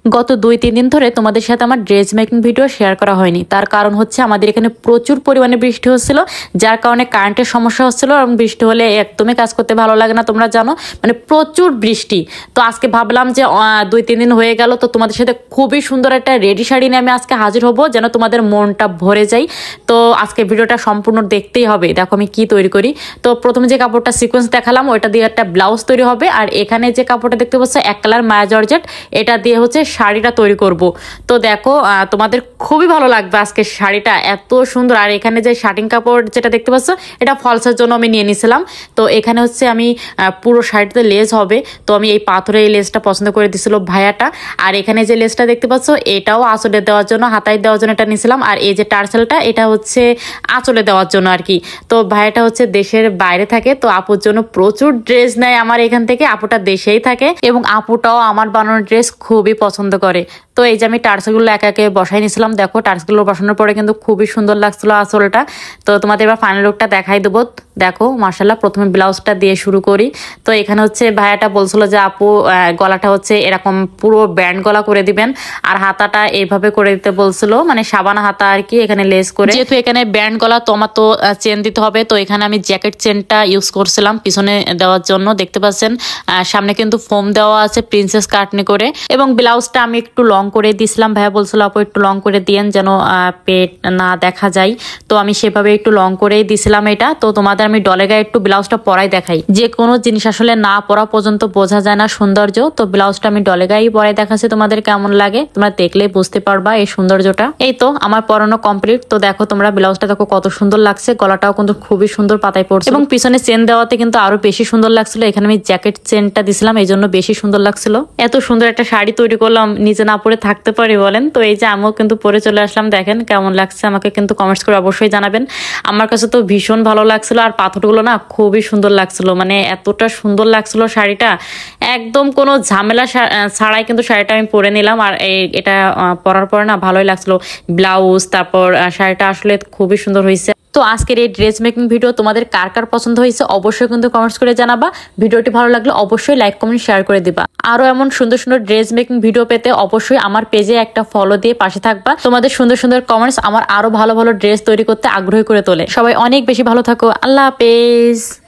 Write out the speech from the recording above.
গত 2-3 দিন ধরে তোমাদের সাথে আমার ড্রেস মেকিং ভিডিও শেয়ার করা হয়নি। তার কারণ হচ্ছে আমাদের এখানে প্রচুর পরিমাণে বৃষ্টি হচ্ছিল, যার কারণে কারেন্টের সমস্যা হচ্ছিল এবং বৃষ্টি হলে একদমই কাজ করতে ভালো লাগে না, তোমরা জানো, মানে প্রচুর বৃষ্টি। তো আজকে ভাবলাম যে 2-3 দিন হয়ে গেল, তো তোমাদের সাথে খুবই সুন্দর একটা রেডি শাড়ি নিয়ে আমি আজকে হাজির হব, যেন তোমাদের মনটা ভরে যায়। তো আজকে ভিডিওটা সম্পূর্ণ দেখতেই হবে। দেখো আমি কি তৈরি করি। তো প্রথমে যে কাপড়টা সিকোয়েন্স দেখালাম ওইটা দিয়ে একটা ব্লাউজ তৈরি হবে, আর এখানে যে কাপড়টা দেখতে পাচ্ছ এক কালার মায়া জর্জেট, এটা দিয়ে হচ্ছে শাড়িটা তৈরি করব। তো দেখো তোমাদের খুবই ভালো লাগবে আজকে শাড়িটা, এত সুন্দর। আর এখানে যে শার্টিং কাপড় যেটা দেখতে পাচ্ছ এটা ফলসের জন্য আমি নিয়ে নিয়েছিলাম। তো এখানে হচ্ছে আমি পুরো শাড়িটাতে লেস হবে, তো আমি এই পাথরের এই লেসটা পছন্দ করে দিয়েছিল ভাইয়াটা। আর এখানে যে লেসটা দেখতে পাচ্ছ এটাও আঁচলে দেওয়ার জন্য, হাতায় দেওয়ার জন্য এটা নিয়েছিলাম। আর এই যে টার্সেলটা এটা হচ্ছে আঁচলে দেওয়ার জন্য আর কি। তো ভাইয়াটা হচ্ছে দেশের বাইরে থাকে, তো আপুর জন্য প্রচুর ড্রেস নেয় আমার এখান থেকে। আপুটা দেশেই থাকে এবং আপুটাও আমার বানানো ড্রেস খুবই পছন্দ করে। তো এই যে আমি টার্সগুলো একে একে বসাই নিয়েছিলাম। দেখো টার্সগুলো বসানোর পরে কিন্তু খুবই সুন্দর লাগছিল আঁচলটা। তো তোমাদের এবার ফাইনাল লুকটা দেখাই দেবো। দেখো মাশাআল্লাহ, প্রথমে ব্লাউজটা দিয়ে শুরু করি। তো এখানে হচ্ছে ভাইয়াটা বলছিল যে আপু গলাটা হচ্ছে এরকম পুরো ব্যান্ড গলা করে দিবেন, আর হাতাটা এইভাবে করে দিতে বলছিল, মানে সাবানা হাতা আর কি, এখানে লেস করে। যেহেতু এখানে ব্যান্ড গলা তো আমার তো চেন দিতে হবে, তো এখানে আমি জ্যাকেট চেনটা ইউজ করছিলাম পিছনে দেওয়ার জন্য। দেখতে পাচ্ছেন সামনে কিন্তু ফোম দেওয়া আছে প্রিন্সেস কাটনি করে, এবং ব্লাউজটা আমি একটু লং করে দিয়েছিলাম। ভাইয়া বলছিল আপু একটু লং করে দিয়েন যেন পেট না দেখা যায়, তো আমি সেভাবে একটু লং করেই দিছিলাম এটা। তো তোমাদের আমি ডলে গায়ে একটু ব্লাউজটা পরাই দেখাই। যে কোনো জিনিস আসলে না পরা পর্যন্ত বোঝা যায় না সৌন্দর্য। তো ব্লাউজটা আমি ডলে গায়ে পরাই দেখাচ্ছি, তোমাদের কেমন লাগে তোমরা দেখলেই বুঝতে পারবা এই সৌন্দর্যটা। এই তো আমার পরানো কমপ্লিট। তো দেখো তোমরা ব্লাউজটা দেখো কত সুন্দর লাগছে, গলাটাও কিন্তু খুবই সুন্দর পাতায় পড়ছে, এবং পিছনে চেন দেওয়াতে কিন্তু আরো বেশি সুন্দর লাগছিল। এখানে আমি জ্যাকেট চেনটা দিছিলাম, এই জন্য বেশি সুন্দর লাগছিল। এত সুন্দর একটা শাড়ি তৈরি করলাম, নিজে না পরে থাকতে পারি বলেন? তো এই যে আমিও কিন্তু পরে চলে আসলাম, দেখেন কেমন লাগছে আমাকে কিন্তু কমেন্টস করে অবশ্যই জানাবেন। আমার কাছে তো ভীষণ ভালো লাগছিল, আর পাথরগুলো না খুবই সুন্দর লাগছিল, মানে এতটা সুন্দর লাগছিল শাড়িটা, একদম কোনো ঝামেলা ছাড়াই কিন্তু শাড়িটা আমি পরে নিলাম। আর এটা পরার পরে না ভালোই লাগছিল, ব্লাউজ তারপর শাড়িটা আসলে খুবই সুন্দর হয়েছে। তো আজকের এই ড্রেস মেকিং ভিডিও তোমাদের কার কার পছন্দ হয়েছে অবশ্যই কিন্তু কমেন্টস করে জানাবা। ভিডিওটি ভালো লাগলে অবশ্যই লাইক কমেন্ট শেয়ার করে দিবা। আরো এমন সুন্দর সুন্দর ড্রেস মেকিং ভিডিও পেতে অবশ্যই আমার পেজে একটা ফলো দিয়ে পাশে থাকবা। তোমাদের সুন্দর সুন্দর কমেন্টস আমার আরো ভালো ভালো ড্রেস তৈরি করতে আগ্রহী করে তোলে। সবাই অনেক বেশি ভালো থাকো। আল্লাহ হাফেজ।